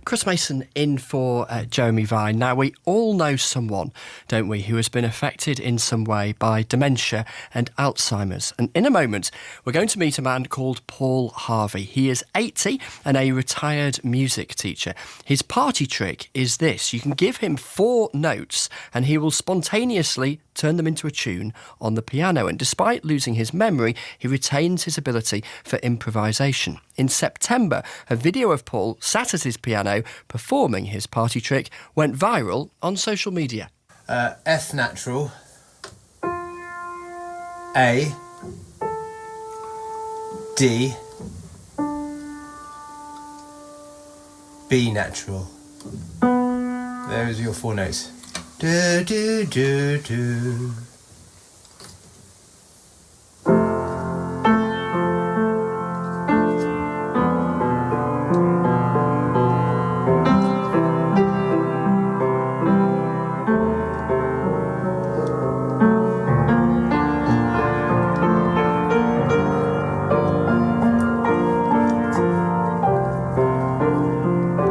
Chris Mason in for Jeremy Vine. Now, we all know someone, don't we, who has been affected in some way by dementia and Alzheimer's. And in a moment, we're going to meet a man called Paul Harvey. He is 80 and a retired music teacher. His party trick is this. You can give him 4 notes and he will spontaneously turn them into a tune on the piano. And despite losing his memory, he retains his ability for improvisation. In September, a video of Paul sat at his piano performing his party trick went viral on social media. F natural, A, D, B natural. There's your 4 notes. Do, do, do, do.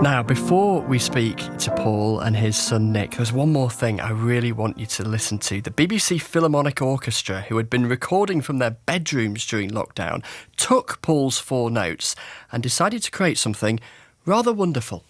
Now, before we speak to Paul and his son Nick, there's one more thing I really want you to listen to. The BBC Philharmonic Orchestra, who had been recording from their bedrooms during lockdown, took Paul's 4 notes and decided to create something rather wonderful.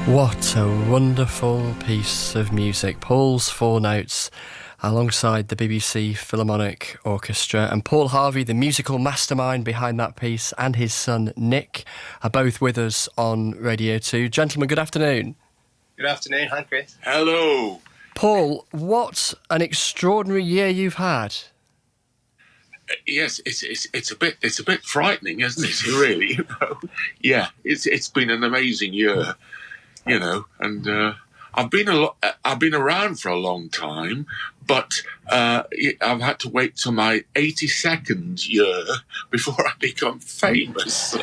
What a wonderful piece of music. Paul's 4 notes alongside the BBC Philharmonic Orchestra, and Paul Harvey, the musical mastermind behind that piece, and his son Nick are both with us on Radio 2. Gentlemen, good afternoon. Good afternoon. Hi, Chris. Hello. Paul, what an extraordinary year you've had. Yes, it's a bit frightening, isn't it? Really, you know. Yeah, it's been an amazing year, you know, and I've been around for a long time, but I've had to wait till my 82nd year before I become famous,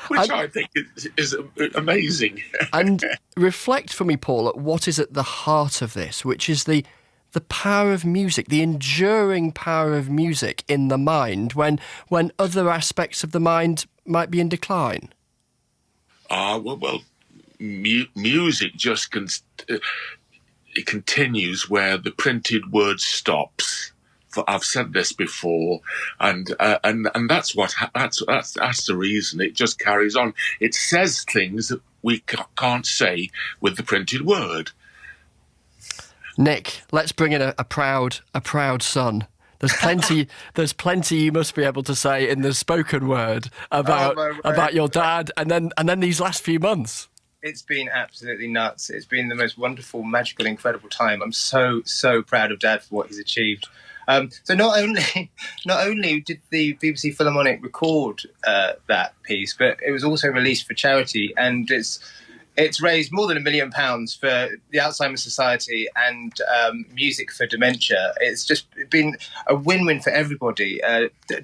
which I think is amazing. And reflect for me, Paul, at what is at the heart of this, which is the power of music, the enduring power of music in the mind when other aspects of the mind might be in decline. Music just it continues where the printed word stops. I've said this before, and that's that's the reason it just carries on. It says things that we can't say with the printed word. Nick, let's bring in a proud son. There's plenty you must be able to say in the spoken word about your dad, and then these last few months. It's been absolutely nuts. It's been the most wonderful, magical, incredible time. I'm so proud of Dad for what he's achieved. So not only did the BBC Philharmonic record that piece, but it was also released for charity, and it's raised more than £1 million for the Alzheimer's Society and Music for Dementia. It's just been a win-win for everybody.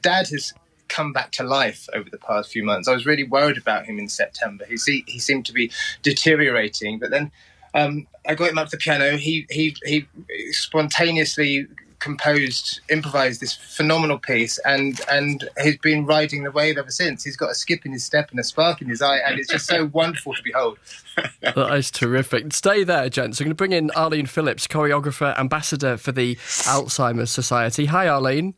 Dad has come back to life over the past few months. I was really worried about him in September. He seemed to be deteriorating, but then I got him up to the piano. He spontaneously improvised this phenomenal piece, and he's been riding the wave ever since. He's got a skip in his step and a spark in his eye, and it's just so wonderful to behold. That is terrific. Stay there, gents. I'm going to bring in Arlene Phillips, choreographer, ambassador for the Alzheimer's Society. Hi, Arlene.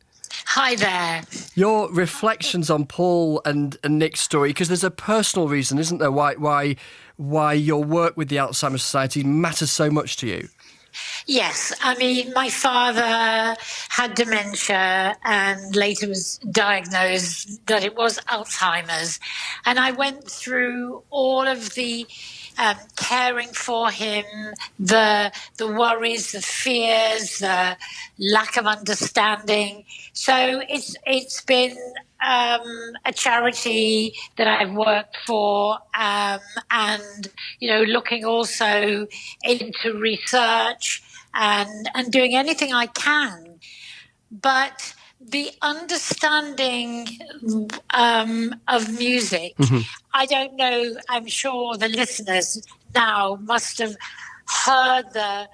Hi there. Your reflections on Paul and Nick's story, because there's a personal reason, isn't there, why your work with the Alzheimer's Society matters so much to you? Yes, I mean, my father had dementia and later was diagnosed that it was Alzheimer's. And I went through all of the caring for him, the worries, the fears, the lack of understanding. So it's been a charity that I've worked for, and looking also into research and doing anything I can. But the understanding of music, I don't know, I'm sure the listeners now must have heard the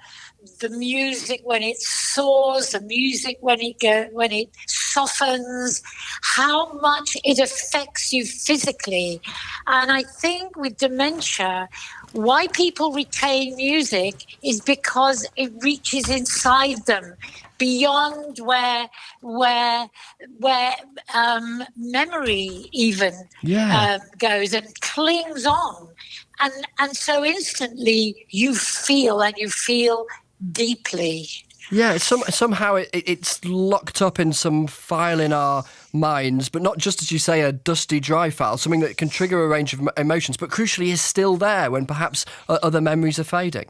music when it soars, the music when it softens, how much it affects you physically. And I think with dementia, why people retain music is because it reaches inside them, beyond where memory even goes, and clings on, and so instantly you feel deeply. Yeah, somehow it's locked up in some file in our minds, but not just, as you say, a dusty, dry file, something that can trigger a range of emotions, but crucially is still there when perhaps other memories are fading.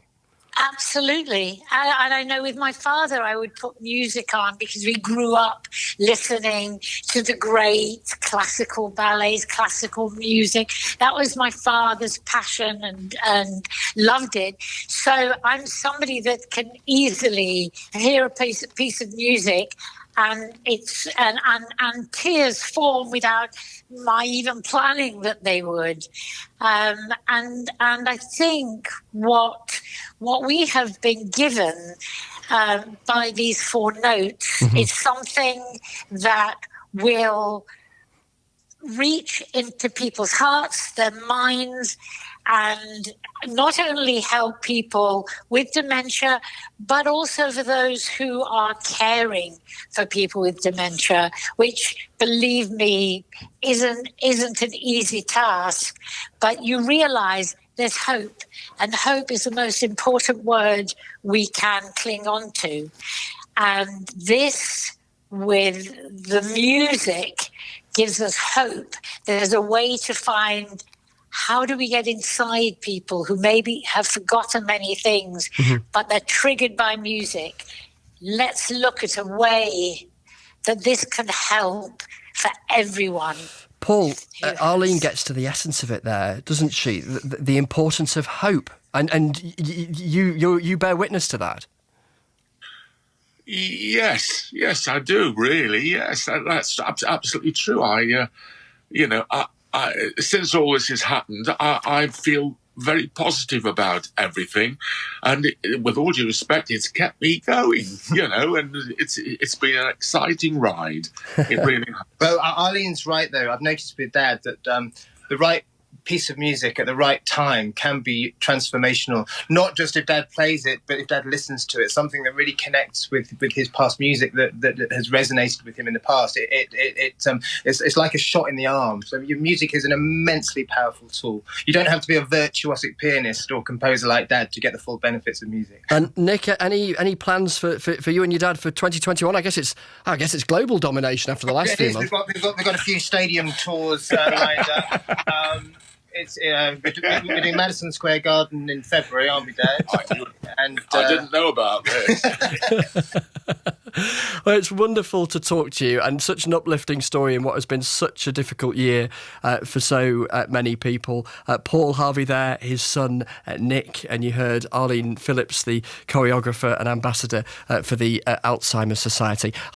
Absolutely. And I know with my father, I would put music on because we grew up listening to the great classical ballets, classical music. That was my father's passion and loved it. So I'm somebody that can easily hear a piece of music and tears form without my even planning that they would. And I think what we have been given by these 4 notes is something that will reach into people's hearts, their minds, and not only help people with dementia, but also for those who are caring for people with dementia, which, believe me, isn't an easy task. But you realise there's hope, and hope is the most important word we can cling on to. And this, with the music, gives us hope. There's a way to find, how do we get inside people who maybe have forgotten many things, but they're triggered by music? Let's look at a way that this can help for everyone. Paul, Arlene gets to the essence of it there, doesn't she? The importance of hope, and you bear witness to that. Yes, I do, really. Yes, that's absolutely true. I since all this has happened, I feel very positive about everything, and with all due respect, it's kept me going, and it's been an exciting ride. It really has. Well, Arlene's right, though. I've noticed with Dad that the right piece of music at the right time can be transformational. Not just if Dad plays it, but if Dad listens to it. Something that really connects with his past music that has resonated with him in the past. It's like a shot in the arm. So your music is an immensely powerful tool. You don't have to be a virtuosic pianist or composer like Dad to get the full benefits of music. And Nick, any plans for you and your dad for 2021? I guess it's global domination after the last few months. We've got a few stadium tours lined up. We're doing Madison Square Garden in February, aren't we, Dad? I didn't know about this. Well, it's wonderful to talk to you, and such an uplifting story in what has been such a difficult year for so many people. Paul Harvey there, his son Nick, and you heard Arlene Phillips, the choreographer and ambassador for the Alzheimer's Society.